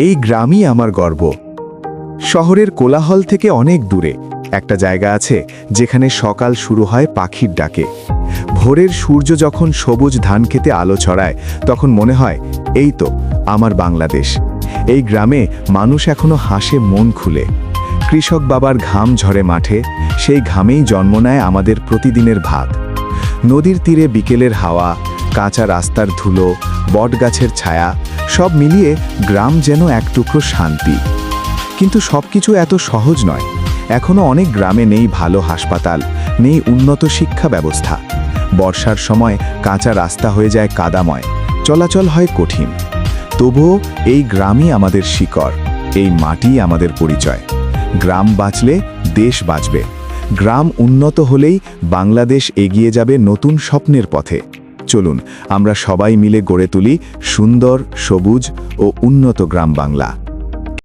এই গ্রামই আমার গর্ব। শহরের কোলাহল থেকে অনেক দূরে একটা জায়গা আছে যেখানে সকাল শুরু হয় পাখির ডাকে। ভোরের সূর্য যখন সবুজ ধান খেতে আলো ছড়ায় তখন মনে হয় এই তো আমার বাংলাদেশ। এই গ্রামে মানুষ এখনো হাসে মন খুলে। কৃষক বাবার ঘাম ঝরে মাঠে, সেই ঘামেই জন্ম নেয় আমাদের প্রতিদিনের ভাত। নদীর তীরে বিকেলের হাওয়া, কাঁচা রাস্তার ধুলো, বটগাছের ছায়া, সব মিলিয়ে গ্রাম যেন এক টুকরো শান্তি। কিন্তু সবকিছু এত সহজ নয়। এখনো অনেক গ্রামে নেই ভালো হাসপাতাল, নেই উন্নত শিক্ষা ব্যবস্থা। বর্ষার সময় কাঁচা রাস্তা হয়ে যায় কাদাময়, চলাচল হয় কঠিন। তবুও এই গ্রামই আমাদের শিকড়, এই মাটি আমাদের পরিচয়। গ্রাম বাঁচলে দেশ বাঁচবে। গ্রাম উন্নত হলেই বাংলাদেশ এগিয়ে যাবে নতুন স্বপ্নের পথে। চলুন আমরা সবাই মিলে গড়ে তুলি সুন্দর, সবুজ ও উন্নত গ্রাম বাংলা।